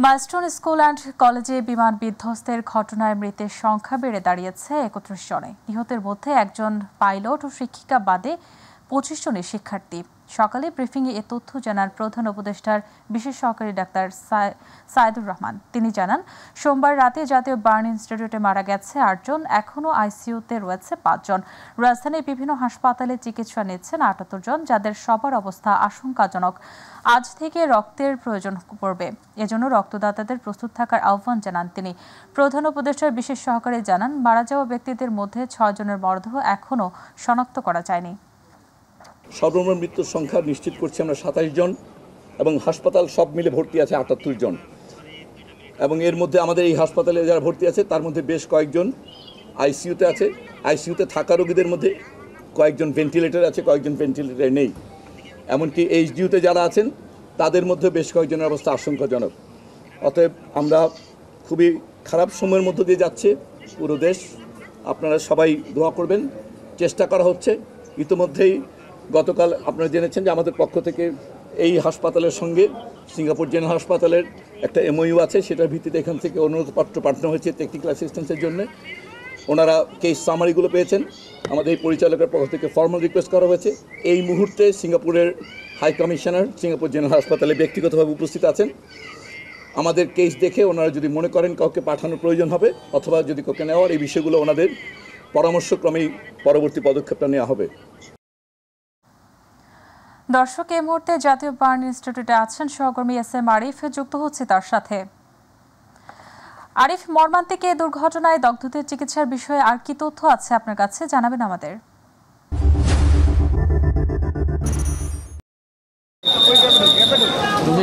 Milestone school and কলেজে বিমান বিধ্বস্তের ঘটনায় মৃতের সংখ্যা বেড়ে দাঁড়িয়েছে ৩১ জনে। নিহতের মধ্যে একজন পাইলট ও শিক্ষিকা বাদে ২৫ জনের শিক্ষার্থী। সকালে ব্রিফিংয়ে এ তথ্য জানান প্রধান উপদেষ্টার বিশেষ সহকারী ডাক্তার সাইদুর রহমান। তিনি জানান, সোমবার রাতে জাতীয় বার্ন ইনস্টিটিউটে মারা গেছে ৮ জন, এখনও আইসিইউতে রয়েছে ৫ জন। রাজধানীর বিভিন্ন হাসপাতালে চিকিৎসা নিচ্ছেন ৭৮ জন, যাদের সবার অবস্থা আশঙ্কাজনক। আজ থেকে রক্তের প্রয়োজন পড়বে, এজন্য রক্তদাতাদের প্রস্তুত থাকার আহ্বান জানান তিনি। প্রধান উপদেষ্টার বিশেষ সহকারী জানান, মারা যাওয়া ব্যক্তিদের মধ্যে ৬ জনের মরদেহ এখনও শনাক্ত করা যায়নি। সর্বমোট মৃত্যুর সংখ্যা নিশ্চিত করছি আমরা ২৭ জন, এবং হাসপাতাল সব মিলে ভর্তি আছে ৭৮ জন। এবং এর মধ্যে আমাদের এই হাসপাতালে যারা ভর্তি আছে তার মধ্যে বেশ কয়েকজন আইসিইউতে আছে। আইসিইউতে থাকা রোগীদের মধ্যে কয়েকজন ভেন্টিলেটর আছে, কয়েকজন ভেন্টিলেটর নেই। এমনকি এইচডিইউতে যারা আছেন তাদের মধ্যে বেশ কয়েকজনের অবস্থা আশঙ্কাজনক। অতএব আমরা খুবই খারাপ সময়ের মধ্য দিয়ে যাচ্ছে পুরো দেশ। আপনারা সবাই দোয়া করবেন। চেষ্টা করা হচ্ছে। ইতিমধ্যেই গতকাল আপনারা জেনেছেন যে আমাদের পক্ষ থেকে এই হাসপাতালের সঙ্গে সিঙ্গাপুর জেনারেল হাসপাতালের একটা এমওইউ আছে, সেটার ভিত্তিতে এখান থেকে অনুরোধপত্র পাঠানো হয়েছে টেকনিক্যাল অ্যাসিস্ট্যান্সের জন্য। ওনারা কেস সামারিগুলো পেয়েছেন। আমাদের এই পরিচালকের পক্ষ থেকে ফর্মাল রিকোয়েস্ট করা হয়েছে। এই মুহূর্তে সিঙ্গাপুরের হাই কমিশনার সিঙ্গাপুর জেনারেল হাসপাতালে ব্যক্তিগতভাবে উপস্থিত আছেন। আমাদের কেস দেখে ওনারা যদি মনে করেন কাউকে পাঠানোর প্রয়োজন হবে অথবা যদি কাউকে নেওয়ার, এই বিষয়গুলো ওনাদের পরামর্শক্রমেই পরবর্তী পদক্ষেপটা নেওয়া হবে। দর্শক, এই মুহূর্তে জাতীয় বার্ন ইনস্টিটিউটে আছেন সহকর্মী এস.এম. আরিফ, যুক্ত হচ্ছে তার সাথে। আরিফ, মর্মান্তিক এই দুর্ঘটনায় দগ্ধদের চিকিৎসার বিষয়ে আর কি তথ্য আছে আপনার কাছে, জানাবেন আমাদের।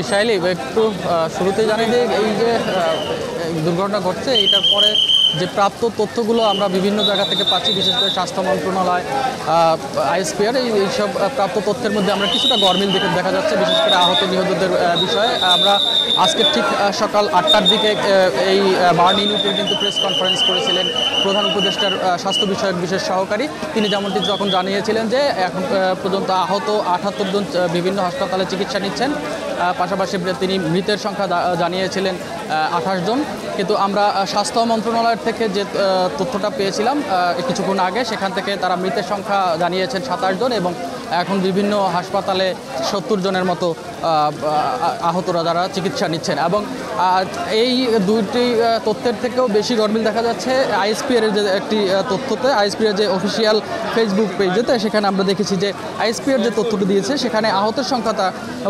শাইলি, একটু শুরুতেই জানি যে এই যে দুর্ঘটনা ঘটছে এটার পরে যে প্রাপ্ত তথ্যগুলো আমরা বিভিন্ন জায়গা থেকে পাচ্ছি, বিশেষ করে স্বাস্থ্য মন্ত্রণালয়, আইএসপিআর, এইসব প্রাপ্ত তথ্যের মধ্যে আমরা কিছুটা গরমিল দেখা যাচ্ছে, বিশেষ করে আহত নিহতদের বিষয়ে। আমরা আজকে ঠিক সকাল ৮টার দিকে এই বার্ন ইউনিটের কিন্তু প্রেস কনফারেন্স করেছিলেন প্রধান উপদেষ্টার স্বাস্থ্য বিষয়ক বিশেষ সহকারী। তিনি যেমনটি যখন জানিয়েছিলেন যে এখন পর্যন্ত আহত ৭৮ জন বিভিন্ন হাসপাতালে চিকিৎসা নিচ্ছেন। পাশাপাশি তিনি মৃতের সংখ্যা জানিয়েছিলেন ২৮ জন। কিন্তু আমরা স্বাস্থ্য মন্ত্রণালয়ের থেকে যে তথ্যটা পেয়েছিলাম কিছুক্ষণ আগে, সেখান থেকে তারা মৃতের সংখ্যা জানিয়েছেন ২৭ জন, এবং এখন বিভিন্ন হাসপাতালে ৭০ জনের মতো আহতরা যারা চিকিৎসা নিচ্ছেন। এবং এই দুইটি তথ্যের থেকেও বেশি গরমিল দেখা যাচ্ছে আইএসপিআর এর যে একটি তথ্যতে, আইএসপিআর যে অফিসিয়াল ফেসবুক পেজেতে, সেখানে আমরা দেখেছি যে আইএসপিআর যে তথ্যটি দিয়েছে সেখানে আহতের সংখ্যাটা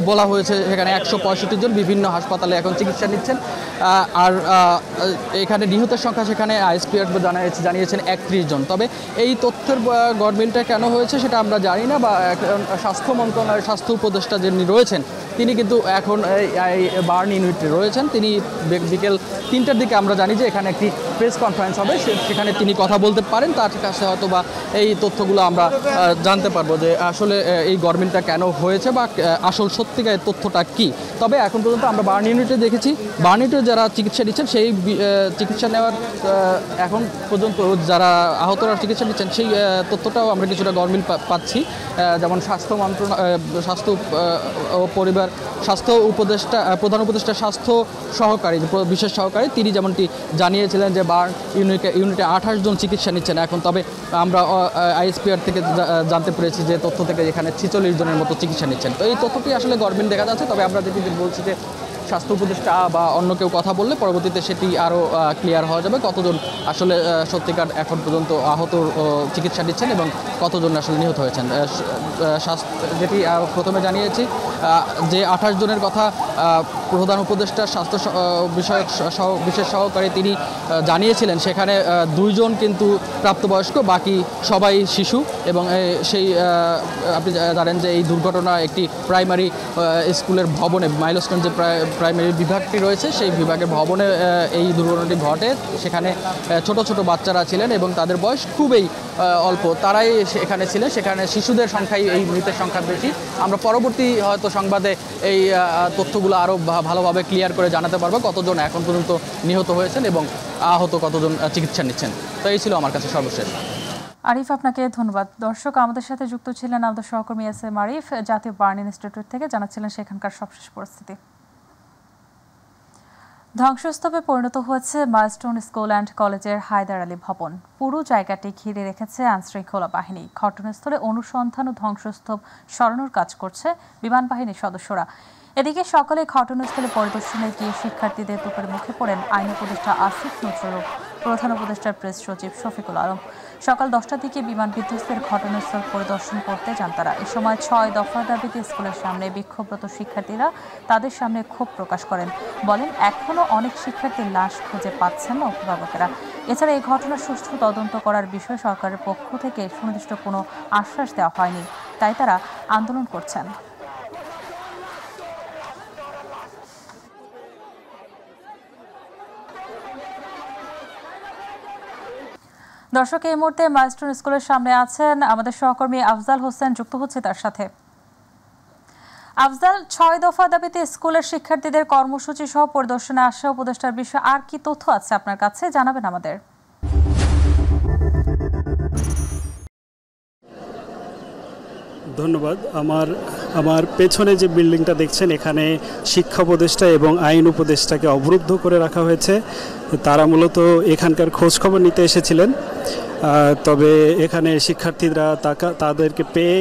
বলা হয়েছে সেখানে ১৬৫ জন বিভিন্ন হাসপাতালে এখন চিকিৎসা নিচ্ছেন। আর এখানে নিহতের সংখ্যা সেখানে আইএসপিআর জানিয়েছেন ৩১ জন। তবে এই তথ্যের গরমিলটা কেন হয়েছে সেটা আমরা জানি না, বা স্বাস্থ্য মন্ত্রণালয়ের স্বাস্থ্য উপদেষ্টা যিনি রয়েছেন তিনি কিন্তু এখন এই বার্ন ইউনিটে রয়েছেন। তিনি বিকেল ৩টার দিকে আমরা জানি যে এখানে একটি প্রেস কনফারেন্স হবে, সেখানে তিনি কথা বলতে পারেন। তার কাছে হয়তো বা এই তথ্যগুলো আমরা জানতে পারবো যে আসলে এই গরমিলটা কেন হয়েছে বা আসল সত্যিকারের তথ্যটা কি। তবে এখন পর্যন্ত আমরা বার্ন ইউনিটে দেখেছি, বার্ন ইউনিটে যারা চিকিৎসা নিচ্ছেন সেই চিকিৎসা নেওয়ার এখন পর্যন্ত যারা আহতরা চিকিৎসা নিচ্ছেন সেই তথ্যটাও আমরা কিছুটা গরমিল পাচ্ছি। যেমন স্বাস্থ্য স্বাস্থ্য ও পরিবার স্বাস্থ্য উপদেষ্টা, প্রধান উপদেষ্টা স্বাস্থ্য সহকারী, বিশেষ সহকারী, তিনি যেমনটি জানিয়েছিলেন যে বার্ন ইউনিটে ২৮ জন চিকিৎসা নিচ্ছেন এখন। তবে আমরা আইএসপিআর থেকে জানতে পেরেছি যে তথ্য থেকে এখানে ৪৬ জনের মতো চিকিৎসা নিচ্ছেন। তো এই তথ্যটি আসলে গরমিল দেখা যাচ্ছে। তবে আমরা যেটি বলছি যে স্বাস্থ্য উপদেষ্টা বা অন্য কেউ কথা বললে পরবর্তীতে সেটি আরও ক্লিয়ার হওয়া যাবে, কতজন আসলে সত্যিকার এখন পর্যন্ত আহত চিকিৎসা নিচ্ছেন এবং কতজন আসলে নিহত হয়েছেন। যেটি প্রথমে জানিয়েছি যে ২৮ জনের কথা প্রধান উপদেষ্টা স্বাস্থ্য বিষয়ক বিশেষ সহকারী তিনি জানিয়েছিলেন, সেখানে ২ জন কিন্তু প্রাপ্তবয়স্ক, বাকি সবাই শিশু। এবং সেই আপনি জানেন যে এই দুর্ঘটনা একটি প্রাইমারি স্কুলের ভবনে, মাইলস্টোন যে প্রাইমারি বিভাগটি রয়েছে সেই বিভাগের ভবনে এই দুর্ঘটনাটি ঘটে। সেখানে ছোট ছোট বাচ্চারা ছিলেন এবং তাদের বয়স খুবই অল্প, তারাই এখানে ছিলেন। সেখানে শিশুদের সংখ্যাই এই মৃতের সংখ্যা বেশি। আমরা পরবর্তী হয়তো সংবাদে এই তথ্যগুলো আরও ভালোভাবে ক্লিয়ার করে জানাতে পারবো কতজন এখন পর্যন্ত নিহত হয়েছেন এবং আহত কতজন চিকিৎসা নিচ্ছেন। তো এই ছিল আমার কাছে সর্বশেষ। আরিফ, আপনাকে ধন্যবাদ। দর্শক, আমাদের সাথে যুক্ত ছিলেন আমাদের সহকর্মী এস.এম. আরিফ, জাতীয় বার্ন ইনস্টিটিউট থেকে, জানাচ্ছিলেন সেখানকার সবশেষ পরিস্থিতি। ধ্বংসস্তূপে পরিণত হয়েছে মাইলস্টোন স্কুল অ্যান্ড কলেজের হায়দার আলী ভবন। পুরো জায়গাটি ঘিরে রেখেছে আইনশৃঙ্খলা বাহিনী। ঘটনাস্থলে অনুসন্ধান ও ধ্বংসস্তূপ সরানোর কাজ করছে বিমান বাহিনীর সদস্যরা। এদিকে সকালে ঘটনাস্থলে পরিদর্শনে গিয়ে শিক্ষার্থীদের তোপের মুখে পড়েন আইন উপদেষ্টা আসিফ নজরুল, প্রধান উপদেষ্টার প্রেস সচিব শফিকুল আলম। সকাল 10টার দিকে বিমান বিধ্বস্তের ঘটনাস্থল পরিদর্শন করতে যান তারা। এ সময় 6 দফা দাবিতে স্কুলের সামনে বিক্ষোভরত শিক্ষার্থীরা তাদের সামনে ক্ষোভ প্রকাশ করেন। বলেন, এখনও অনেক শিক্ষার্থীর লাশ খুঁজে পাচ্ছেন না অভিভাবকেরা। এছাড়া এই ঘটনার সুষ্ঠু তদন্ত করার বিষয়ে সরকারের পক্ষ থেকে সুনির্দিষ্ট কোনো আশ্বাস দেওয়া হয়নি, তাই তারা আন্দোলন করছেন। দর্শক, এই মুহূর্তে মাইলস্টোন স্কুলের সামনে আছেন আমাদের সহকর্মী আফজাল হোসেন, যুক্ত হচ্ছে তার সাথে। আফজাল, 6 দফা দাবিতে স্কুলের শিক্ষার্থীদের কর্মসূচি সহ পরিদর্শনে আসা উপদেষ্টার বিষয়ে আর কি তথ্য আছে আপনার কাছে, জানাবেন আমাদের। ধন্যবাদ। আমার পেছনে যে বিল্ডিংটা দেখছেন, এখানে শিক্ষা উপদেষ্টা এবং আইন উপদেষ্টাকে অবরুদ্ধ করে রাখা হয়েছে। তারা মূলত এখানকার খোঁজখবর নিতে এসেছিলেন, তবে এখানে শিক্ষার্থীরা তাদেরকে পেয়ে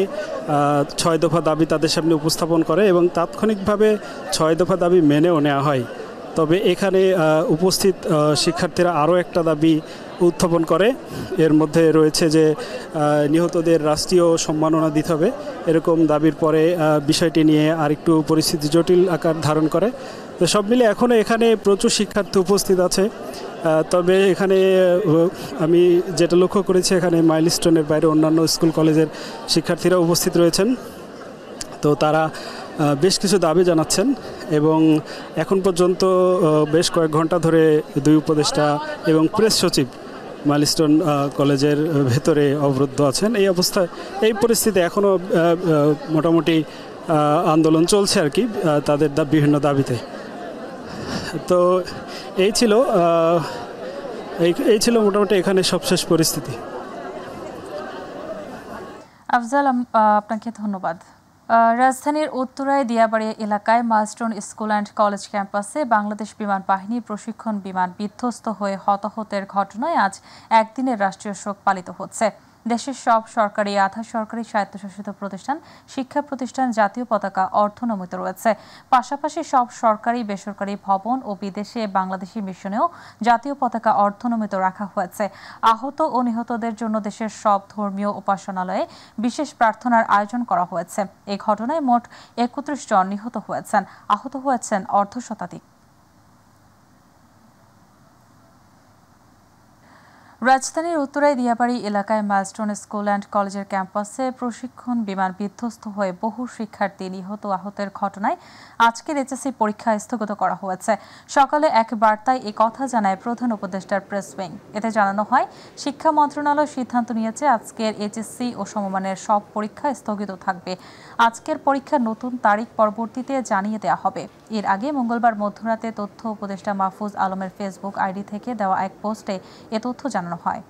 6 দফা দাবি তাদের সামনে উপস্থাপন করে এবং তাৎক্ষণিকভাবে 6 দফা দাবি মেনেও নেওয়া হয়। তবে এখানে উপস্থিত শিক্ষার্থীরা আরও একটা দাবি উত্থাপন করে। এর মধ্যে রয়েছে যে নিহতদের রাষ্ট্রীয় সম্মাননা দিতে হবে, এরকম দাবির পরে বিষয়টি নিয়ে আরেকটু পরিস্থিতি জটিল আকার ধারণ করে। তো সব মিলে এখনও এখানে প্রচুর শিক্ষার্থী উপস্থিত আছে। তবে এখানে আমি যেটা লক্ষ্য করেছি, এখানে মাইলস্টোনের বাইরে অন্যান্য স্কুল কলেজের শিক্ষার্থীরা উপস্থিত রয়েছেন। তো তারা বেশ কিছু দাবি জানাচ্ছেন এবং এখন পর্যন্ত বেশ কয়েক ঘন্টা ধরে 2 উপদেষ্টা এবং প্রেস সচিব মাইলস্টোন কলেজের ভেতরে অবরুদ্ধ আছেন। এই অবস্থায় এই পরিস্থিতি এখনও মোটামুটি আন্দোলন চলছে আর কি, তাদের বিভিন্ন দাবিতে। তো এই ছিল মোটামুটি এখানে সবশেষ পরিস্থিতি। আফজাল, আপনাকে ধন্যবাদ। রাজধানীর উত্তরায় দিয়াবাড়ি এলাকায় মাইলস্টোন স্কুল অ্যান্ড কলেজ ক্যাম্পাসে বাংলাদেশ বিমান বাহিনী প্রশিক্ষণ বিমান বিধ্বস্ত হয়ে হতাহতের ঘটনায় আজ একদিনের রাষ্ট্রীয় শোক পালিত হচ্ছে। দেশের সব সরকারি, আধা সরকারি, স্বায়ত্তশাসিত প্রতিষ্ঠান, শিক্ষা প্রতিষ্ঠান জাতীয় পতাকা অর্ধনমিত রয়েছে। পাশাপাশি সব সরকারি, বেসরকারি ভবন ও বিদেশে বাংলাদেশি মিশনেও জাতীয় পতাকা অর্ধনমিত রাখা হয়েছে। আহত ও নিহতদের জন্য দেশের সব ধর্মীয় উপাসনালয়ে বিশেষ প্রার্থনার আয়োজন করা হয়েছে। এই ঘটনায় মোট 31 জন নিহত হয়েছেন, আহত হয়েছেন অর্ধশতাধিক। রাজধানীর উত্তরায় দিয়াবাড়ি এলাকায় মাইলস্টোন স্কুল অ্যান্ড কলেজের ক্যাম্পাসে প্রশিক্ষণ বিমান বিধ্বস্ত হয়ে বহু শিক্ষার্থী নিহত আহতের ঘটনায় আজকের এইচএসসি পরীক্ষা স্থগিত করা হয়েছে। সকালে এক বার্তায় এ কথা জানায় প্রধান উপদেষ্টার প্রেস উইং। এতে জানানো হয়, শিক্ষা মন্ত্রণালয় সিদ্ধান্ত নিয়েছে আজকের এইচএসসি ও সমমানের সব পরীক্ষা স্থগিত থাকবে। আজকের পরীক্ষার নতুন তারিখ পরবর্তীতে জানিয়ে দেওয়া হবে। এর আগে মঙ্গলবার মধ্যরাতে তথ্য উপদেষ্টা মাহফুজ আলমের ফেসবুক আইডি থেকে দেওয়া এক পোস্টে এ তথ্য জানানো হয়।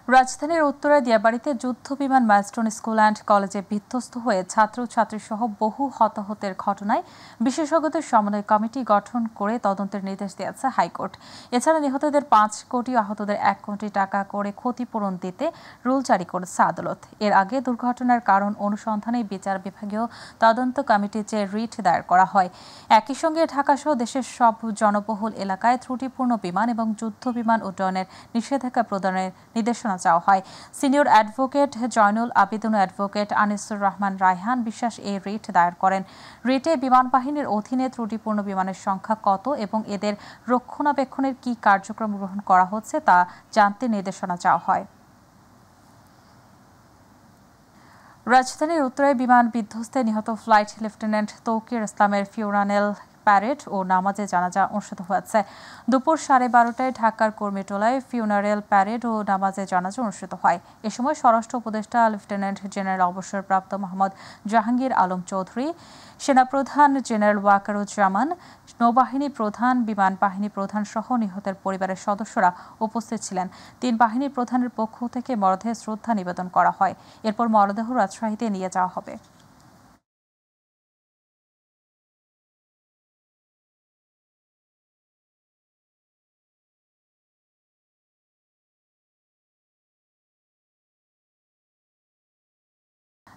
রাজধানীর উত্তরায় দিয়াবাড়িতে যুদ্ধ বিমান মাইলস্টোন স্কুল অ্যান্ড কলেজে বিধ্বস্ত হয়ে ছাত্রছাত্রী সহ বহু হতাহতের ঘটনায় বিশেষজ্ঞদের সমন্বয় কমিটি গঠন করে তদন্তের নির্দেশ দিয়েছে হাইকোর্ট। এছাড়া নিহতদের 5 কোটি, আহতদের 1 কোটি টাকা করে ক্ষতিপূরণ দিতে রুল জারি করেছে আদালত। এর আগে দুর্ঘটনার কারণ অনুসন্ধানে বিচার বিভাগীয় তদন্ত কমিটি চেয়ে রিট দায়ের করা হয়। একই সঙ্গে ঢাকাসহ দেশের সব জনবহুল এলাকায় ত্রুটিপূর্ণ বিমান এবং যুদ্ধ বিমান উড্ডয়নের নিষেধাজ্ঞা প্রদানের নির্দেশনা চাওয়া হয়। সিনিয়র অ্যাডভোকেট জয়নুল আবেদিন ও অ্যাডভোকেট আনিসুর রহমান রায়হান বিশ্বাস এই রিট দায়ের করেন। রিটে বিমান বাহিনীর অধীনে ত্রুটিপূর্ণ বিমানের সংখ্যা কত এবং এদের রক্ষণাবেক্ষণের কি কার্যক্রম গ্রহণ করা হচ্ছে তা জানতে নির্দেশনা চাওয়া হয়। রাজধানীর উত্তরায় বিমান বিধ্বস্তে নিহত ফ্লাইট লেফটেন্যান্ট তৌকির ইসলামের ফিউনারেল প্যারেড ও নামাজে জানাজা অনুষ্ঠিত হয়েছে। দুপুর 12:30টায় ঢাকার কর্মীটোলায় ফিউনারেল প্যারেড ও নামাজে জানাজা অনুষ্ঠিত হয়। এ সময় স্বরাষ্ট্র উপদেষ্টা লেফটেন্যান্ট জেনারেল অবসরপ্রাপ্ত মোহাম্মদ জাহাঙ্গীর আলম চৌধুরী, সেনাপ্রধান জেনারেল ওয়াকারুজ্জামান, নৌবাহিনী প্রধান, বিমান বাহিনী প্রধান সহ নিহতের পরিবারের সদস্যরা উপস্থিত ছিলেন। 3 বাহিনী প্রধানের পক্ষ থেকে মরদেহে শ্রদ্ধা নিবেদন করা হয়। এরপর মরদেহ রাজশাহীতে নিয়ে যাওয়া হবে।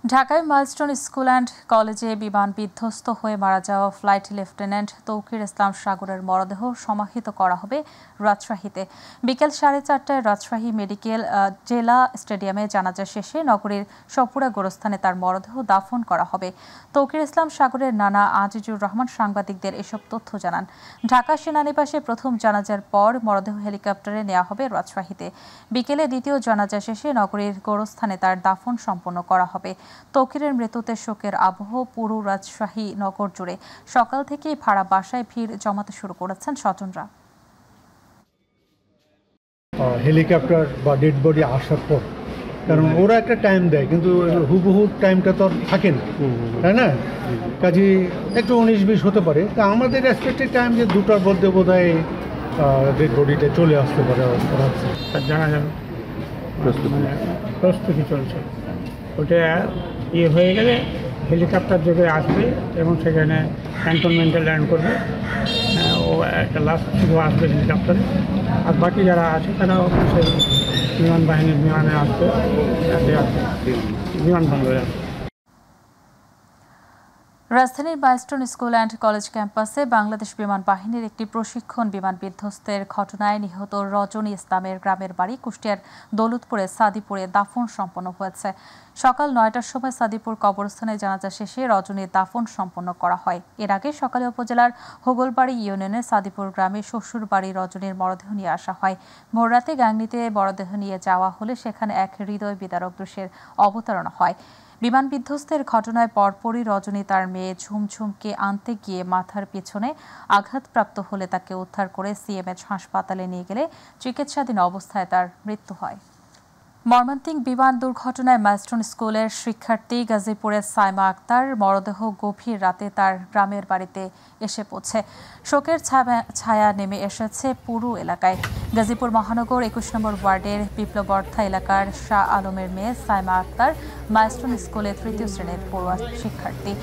ঢাকায় মাইলস্টোন স্কুল অ্যান্ড কলেজে বিমান বিধ্বস্ত হয়ে মারা যাওয়া ফ্লাইট লেফটেন্যান্ট তৌকির ইসলাম সাগরের মরদেহ সমাহিত করা হবে রাজশাহীতে। বিকেল 4:30টায় রাজশাহী মেডিকেল জেলা স্টেডিয়ামে জানাজা শেষে নগরীর সপুরা গোরস্থানে তার মরদেহ দাফন করা হবে। তৌকির ইসলাম সাগরের নানা আজিজুর রহমান সাংবাদিকদের এসব তথ্য জানান। ঢাকা সেনানিবাসে প্রথম জানাজার পর মরদেহ হেলিকপ্টারে নেওয়া হবে রাজশাহীতে। বিকেলে দ্বিতীয় জানাজা শেষে নগরীর গোরস্থানে তার দাফন সম্পন্ন করা হবে। তৌকিরের মৃত্যুতে শোকের আবহ পুরো রাজশাহী নগর জুড়ে। সকাল থেকেই ভাড়া বাসায় ভিড় জমাতে শুরু করেছেন স্বজনরা। হেলিকপ্টার বা ডেড বডি আসার পর, কারণ ওরা একটা টাইম দেয়, কিন্তু হুবহু টাইমটা তো থাকে না, তাই না? কাজে একটু 19-20 হতে পারে। তা আমাদের এক্সপেক্টেড টাইম যে 2টার মধ্যে বোধ হয় ডেড বডিটা চলে আসতে পারে। জানা যাবে প্রস্তুতি চলছে। ওটা হয়ে গেলে হেলিকপ্টার যোগে আসবে এবং সেখানে ক্যান্টনমেন্টে ল্যান্ড করবে। ও একটা লাস্ট শুধু আসবে হেলিকপ্টারে, আর বাকি যারা আছে তারাও সেই বিমান বাহিনীর বিমানে আসবে, বিমানবন্দরে আসবে। রাজধানীর মাইলস্টোন স্কুল অ্যান্ড কলেজ ক্যাম্পাসে বাংলাদেশ বিমান বাহিনীর একটি প্রশিক্ষণ বিমান বিধ্বস্তের ঘটনায় নিহত রজনী ইসলামের গ্রামের বাড়ি কুষ্টিয়ার দৌলতপুরে সাদিপুরে দাফন সম্পন্ন হয়েছে। সকাল 9টার সময় সাদিপুর কবরস্থানে জানাজা শেষে রজনীর দাফন সম্পন্ন করা হয়। এর আগে সকালে উপজেলার হোগলবাড়ি ইউনিয়নের সাদিপুর গ্রামে শ্বশুর বাড়ি রজনীর মরদেহ নিয়ে আসা হয়। ভোররাতে গাংনীতে মরদেহ নিয়ে যাওয়া হলে সেখানে এক হৃদয় বিদারক দৃশ্যের অবতারণা হয়। বিমান বিধ্বস্তের ঘটনায় পরপরই রজনী তার মেয়ে ঝুমঝুমকে আনতে গিয়ে মাথার পিছনে আঘাতপ্রাপ্ত হলে তাকে উদ্ধার করে সিএমএইচ হাসপাতালে নিয়ে গেলে চিকিৎসাধীন অবস্থায় তার মৃত্যু হয়। মর্মান্তিক বিমান দুর্ঘটনায় মাইলস্টোন স্কুলের শিক্ষার্থী গাজীপুরের সাইমা আক্তার মরদেহ গভীর রাতে তার গ্রামের বাড়িতে এসে পৌঁছে। শোকের ছায়া নেমে এসেছে পুরো এলাকায়। গাজীপুর মহানগর 21 নম্বর ওয়ার্ডের বিপ্লবর্থা এলাকার শাহ আলমের মেয়ে সাইমা আক্তার মাইলস্টোন স্কুলে 3য় শ্রেণীর পড়ুয়া শিক্ষার্থী।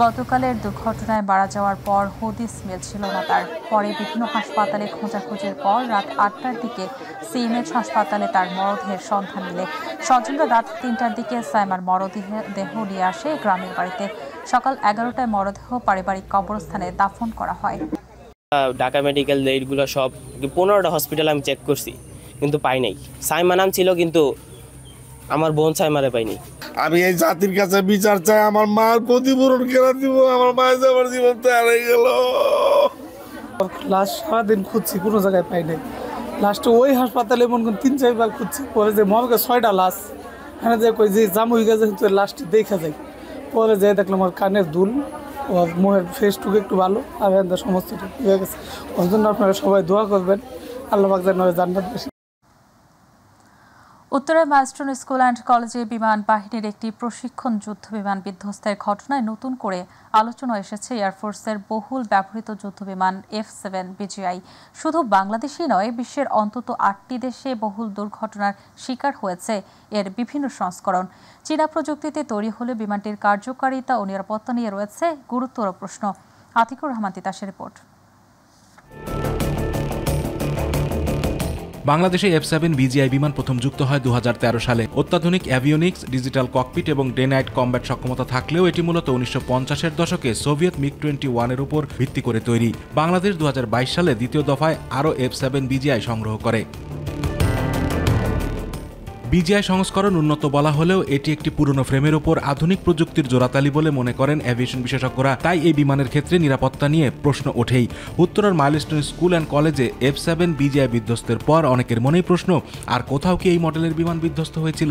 গতকালের দুর্ঘটনায় মারা যাওয়ার পর হদিস মিলছিল না তার। পরে বিভিন্ন হাসপাতালে খোঁজাখুঁজির পর রাত 8টার দিকে সিএমএইচ হাসপাতালে তার মরদেহের সন্ধান মিলে। স্বজনরা রাত 3টার দিকে সাইমার মরদেহ নিয়ে আসে গ্রামের বাড়িতে। সকাল 11টায় মরদেহ পারিবারিক কবরস্থানে দাফন করা হয়। ঢাকা মেডিকেল এইগুলো সব 15টা হসপিটাল আমি চেক করছি, কিন্তু পাই নাই। সাইমা নাম ছিল, কিন্তু আমার বোন সাইমারে পাইনি। আমি এই জাতির কাছে বিচার চাই, আমার মার ক্ষতিপূরণ কেনা দিব। আমার মায়ের যাবার জীবন তো হারিয়ে গেল। লাস্ট সারাদিন খুঁজছি, কোনো জায়গায় পাই নাই। লাস্টে ওই হাসপাতালে মনে করেন 3-4 বার খুঁজছি। পরে যে মনে করেন 6টা লাশ এখানে যে কই যে জাম হয়ে গেছে, লাস্টে দেখা যায়। পরে যাই দেখলাম আমার কানের দুল, ওর মুখের ফেসটুকু একটু ভালো, আর সমস্ত ঠিক হয়ে গেছে। ওর জন্য আপনারা সবাই দোয়া করবেন, আল্লাহ পাক যেন জান্নাত বেশি। উত্তরে মাইলস্টোন স্কুল অ্যান্ড কলেজে বিমান বাহিনীর একটি প্রশিক্ষণ যুদ্ধ বিমান বিধ্বস্তের ঘটনায় নতুন করে আলোচনা এসেছে এয়ারফোর্সের বহুল ব্যবহৃত যুদ্ধবিমান F-7 BGI। শুধু বাংলাদেশই নয়, বিশ্বের অন্তত 8টি দেশে বহুল দুর্ঘটনার শিকার হয়েছে এর বিভিন্ন সংস্করণ। চীনা প্রযুক্তিতে তৈরি হলে বিমানটির কার্যকারিতা ও নিরাপত্তা নিয়ে রয়েছে গুরুতর প্রশ্ন। আতিকুর রহমান তিতাসের রিপোর্ট। বাংলাদেশে F-7 BGI বিমান প্রথম যুক্ত হয় 2013 সালে। অত্যাধুনিক অ্যাভিওনিক্স, ডিজিটাল ককপিট এবং ডে নাইট কমব্যাট সক্ষমতা থাকলেও এটি মূলত 1950-এর দশকে সোভিয়েত MiG-21 এর উপর ভিত্তি করে তৈরি। বাংলাদেশ 2022 সালে দ্বিতীয় দফায় আরও F-7 BGI সংগ্রহ করে। বিজিআই সংস্করণ উন্নত বলা হলেও এটি একটি পুরনো ফ্রেমের উপর আধুনিক প্রযুক্তির জোড়াতালি বলে মনে করেন এভিয়েশন বিশেষজ্ঞরা। তাই এই বিমানের ক্ষেত্রে নিরাপত্তা নিয়ে প্রশ্ন ওঠেই। উত্তরের মাইলস্টোন স্কুল অ্যান্ড কলেজে F-7 বিজিআই বিধ্বস্তের পর অনেকের মনেই প্রশ্ন, আর কোথাও কি এই মডেলের বিমান বিধ্বস্ত হয়েছিল?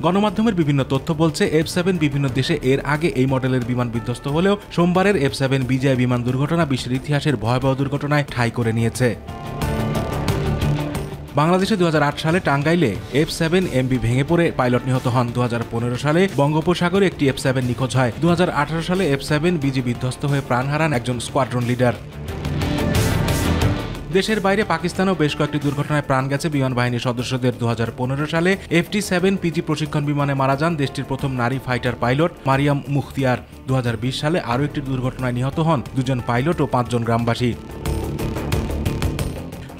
গণমাধ্যমের বিভিন্ন তথ্য বলছে F-7 বিভিন্ন দেশে এর আগে এই মডেলের বিমান বিধ্বস্ত হলেও সোমবারের F-7 বিজিআই বিমান দুর্ঘটনা বিশ্বের ইতিহাসের ভয়াবহ দুর্ঘটনায় ঠাঁই করে নিয়েছে। বাংলাদেশে 2008 সালে টাঙ্গাইলে F-7 MB ভেঙে পড়ে পাইলট নিহত হন। 2015 সালে বঙ্গোপসাগরে একটি F-7 নিখোঁজ হয়। 2018 সালে F-7 বিজি বিধ্বস্ত হয়ে প্রাণ হারান একজন স্কোয়াড্রন লিডার। দেশের বাইরে পাকিস্তানেও বেশ কয়েকটি দুর্ঘটনায় প্রাণ গেছে বিমান বাহিনীর সদস্যদের। 2015 সালে FT-7 PG প্রশিক্ষণ বিমানে মারা যান দেশটির প্রথম নারী ফাইটার পাইলট মারিয়াম মুখতিয়ার। 2020 সালে আরও একটি দুর্ঘটনায় নিহত হন 2 জন পাইলট ও 5 জন গ্রামবাসী।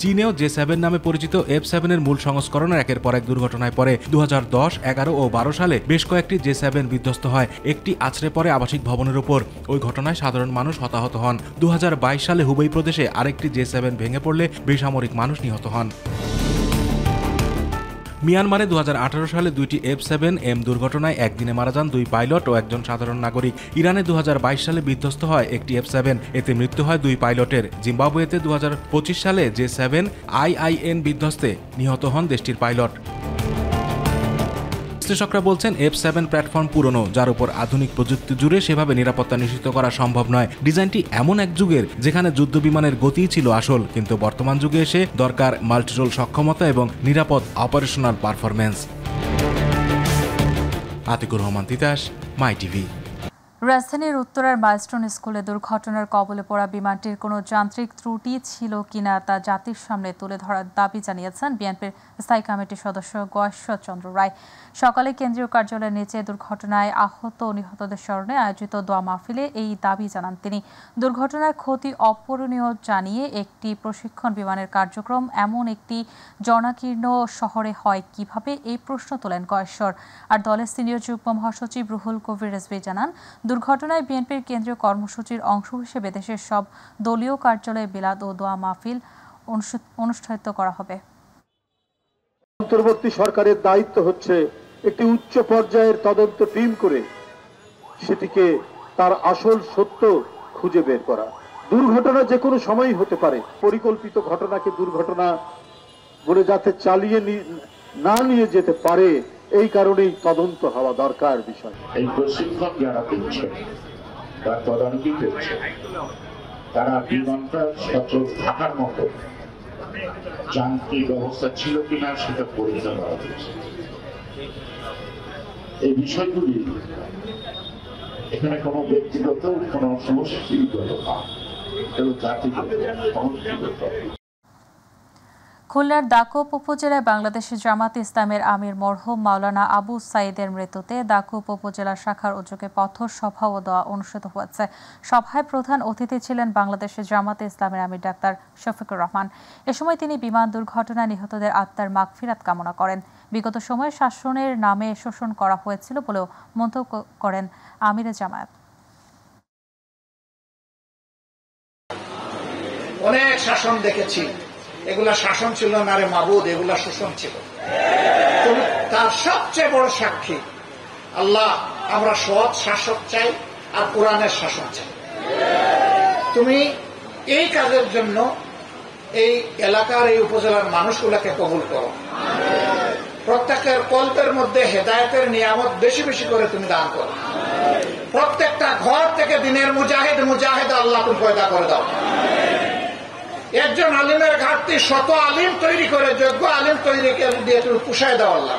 চীনেও J7 নামে পরিচিত F7 এর মূল সংস্করণের একের পর এক দুর্ঘটনায় পরে 2010, 11 ও 12 সালে বেশ কয়েকটি J7 বিধ্বস্ত হয়। একটি আছড়ে পড়ে আবাসিক ভবনের উপর। ওই ঘটনায় সাধারণ মানুষ হতাহত হন। 2022 সালে হুবেই প্রদেশে আরেকটি J7 ভেঙে পড়লে বেসামরিক মানুষ নিহত হন। মিয়ানমারে 2018 সালে 2টি F7M দুর্ঘটনায় একদিনে মারা যান 2 পাইলট ও একজন সাধারণ নাগরিক। ইরানে 2022 সালে বিধ্বস্ত হয় একটি F7, এতে মৃত্যু হয় 2 পাইলটের। জিম্বাবুয়েতে 2025 সালে J7IIN বিধ্বস্তে নিহত হন দেশটির পাইলট। বিশ্লেষকরা বলছেন F7 প্ল্যাটফর্ম পুরনো, যার উপর আধুনিক প্রযুক্তি জুড়ে সেভাবে নিরাপত্তা নিশ্চিত করা সম্ভব নয়। ডিজাইনটি এমন এক যুগের যেখানে যুদ্ধ বিমানের গতিই ছিল আসল, কিন্তু বর্তমান যুগে এসে দরকার মাল্টিরোল সক্ষমতা এবং নিরাপদ অপারেশনাল পারফরম্যান্স। আতিকুর রহমান তিতাস, মাই টিভি। রাজধানীর উত্তরার মাইলস্টোন স্কুলে দুর্ঘটনার কবলে পড়া বিমানটির কোনো যান্ত্রিক ত্রুটি ছিল কিনা তা জাতির সামনে তুলে ধরার দাবি জানিয়েছেন বিএনপির স্থায়ী কমিটির সদস্য গয়েশ্বর চন্দ্র রায়। সকালে কেন্দ্রীয় কার্যালয়ের নিচে দুর্ঘটনায় আহত ও নিহতদের স্মরণে আয়োজিত দোয়া মাহফিলে এই দাবি জানান তিনি। দুর্ঘটনার ক্ষতি অপূরণীয় জানিয়ে একটি প্রশিক্ষণ বিমানের কার্যক্রম এমন একটি জনাকীর্ণ শহরে হয় কিভাবে, এই প্রশ্ন তোলেন গয়েশ্বর। আর দলের সিনিয়র যুগ্ম মহাসচিব রুহুল কবির রিজভী জানান, দুর্ঘটনায় বিএনপির কেন্দ্রীয় কর্মসূচির অংশ হিসেবে দেশের সব দলীয় কার্যালয়ে বিলাদ ও দোয়া মাহফিল অনুষ্ঠিত করা হবে। অন্তর্বর্তী সরকারের দায়িত্ব হচ্ছে একটি উচ্চ পর্যায়ের তদন্ত টিম করে সেটিকে তার আসল সত্য খুঁজে বের করা। দুর্ঘটনা যে কোনো সময় হতে পারে, পরিকল্পিত ঘটনাকে দুর্ঘটনা বলে যাতে চালিয়ে না নিয়ে যেতে পারে, এই কারণেই তদন্ত হওয়া দরকার বিষয়। এই প্রশিক্ষণ যারা দিচ্ছে বা তদারকি করছে, তারা বিমানটা সচল থাকার মতো যান্ত্রিক ব্যবস্থা ছিল কিনা সেটা পরীক্ষা করা হচ্ছে। এই বিষয়গুলি এখানে কোনো ব্যক্তিগত কোনো সমষ্টিগত না, এবং জাতিগত সমষ্টিগত। খুলনার দাকুপ উপজেলায় বাংলাদেশের জামাতে ইসলামের আমির মরহুম মাওলানা আবু সাইদের মৃত্যুতে দাকুপ উপজেলা শাখার উদ্যোগে পথসভা ও দোয়া অনুষ্ঠিত হয়েছে। সভায় প্রধান অতিথি ছিলেন বাংলাদেশের জামাতে ইসলামের আমির ডাক্তার শফিকুর রহমান। এ সময় তিনি বিমান দুর্ঘটনায় নিহতদের আত্মার মাগফিরাত কামনা করেন। বিগত সময়ে শাসনের নামে শোষণ করা হয়েছিল বলেও মন্তব্য করেন আমিরে জামায়াত। অনেক শাসন দেখেছি, এগুলা শাসন ছিল না রে মাবুদ, এগুলা শোষণ ছিল। তুমি তার সবচেয়ে বড় সাক্ষী। আল্লাহ, আমরা সৎ শাসক চাই আর কোরআনের শাসন চাই। তুমি এই কাজের জন্য এই এলাকার এই উপজেলার মানুষগুলাকে কবুল করো। প্রত্যেকের কল্পের মধ্যে হেদায়েতের নিয়ামত বেশি বেশি করে তুমি দান করো। প্রত্যেকটা ঘর থেকে দিনের মুজাহিদ আল্লাহ তুমি পয়দা করে দাও। একজন আলিমের ঘাটতি, শত আলিম তৈরি করে যোগ্য আলিম তৈরি দিয়ে তুমি পুষায় দাও আল্লাহ।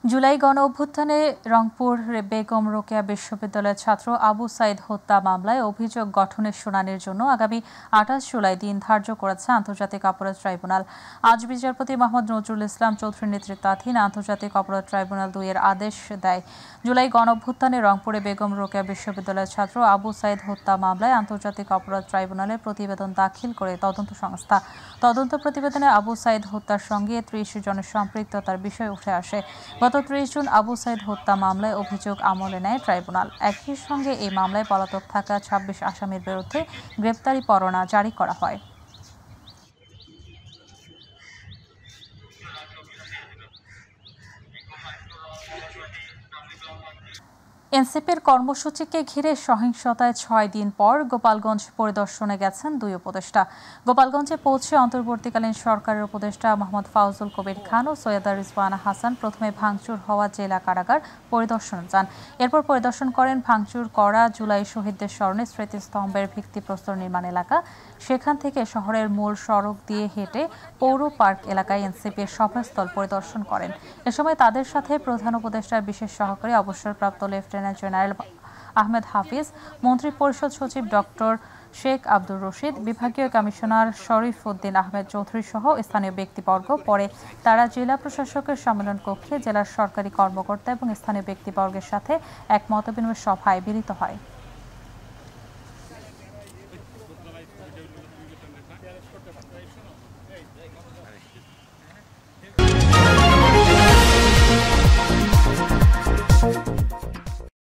জুলাই গণ অভ্যুত্থানে রংপুর বেগম রোকেয়া বিশ্ববিদ্যালয়ের ছাত্র আবু সাইদ হত্যা মামলায় অভিযোগ গঠনের শুনানির জন্য আগামী 28 জুলাই দিন ধার্য করেছে আন্তর্জাতিক অপরাধ ট্রাইব্যুনাল। আজ বিচারপতি মোহাম্মদ নজরুল ইসলাম চৌধুরীর নেতৃত্বাধীন আন্তর্জাতিক অপরাধ ট্রাইব্যুনাল 2 এর আদেশ দেয়। জুলাই গণ অভ্যুত্থানে রংপুরে বেগম রোকেয়া বিশ্ববিদ্যালয়ের ছাত্র আবু সাইদ হত্যা মামলায় আন্তর্জাতিক অপরাধ ট্রাইব্যুনালে প্রতিবেদন দাখিল করে তদন্ত সংস্থা। তদন্ত প্রতিবেদনে আবু সাইদ হত্যার সঙ্গে 30 জনের সম্পৃক্ততার বিষয় উঠে আসে। গত 30 জুন আবু সাইদ হত্যা মামলায় অভিযোগ আমলে নেয় ট্রাইব্যুনাল। একই সঙ্গে এই মামলায় পলাতক থাকা 26 আসামির বিরুদ্ধে গ্রেপ্তারি পরোয়ানা জারি করা হয়। এনসিপির কর্মসূচিকে ঘিরে সহিংসতায় 6 দিন পর গোপালগঞ্জ পরিদর্শনে গেছেন 2 উপদেষ্টা। গোপালগঞ্জে পৌঁছে অন্তর্বর্তীকালীন সরকারের উপদেষ্টা মোহাম্মদ ফাউজুল কবির খান ও সৈয়দা রিজওয়ানা হাসান প্রথমে ভাঙচুর হওয়া জেলা কারাগার পরিদর্শনে যান। এরপর পরিদর্শন করেন ভাঙচুর করা জুলাই শহীদদের স্মরণে স্মৃতিস্তম্ভের ভিত্তিপ্রস্তর নির্মাণ এলাকা। সেখান থেকে শহরের মূল সড়ক দিয়ে হেঁটে পৌর পার্ক এলাকায় এনসিপির সভাস্থল পরিদর্শন করেন। এ সময় তাদের সাথে প্রধান উপদেষ্টার বিশেষ সহকারী অবসরপ্রাপ্ত লেফটেন্যান্ট জেনারেল আহমেদ হাফিজ, মন্ত্রী পরিষদ সচিব ডক্টর শেখ আব্দুর রশিদ, বিভাগীয় কমিশনার শরীফ উদ্দিন আহমেদ চৌধুরী সহ স্থানীয় ব্যক্তিবর্গ। পরে তারা জেলা প্রশাসকের সম্মেলন কক্ষে জেলার সরকারি কর্মকর্তা এবং স্থানীয় ব্যক্তিবর্গের সাথে এক মতবিনিময় সভায় মিলিত হয়।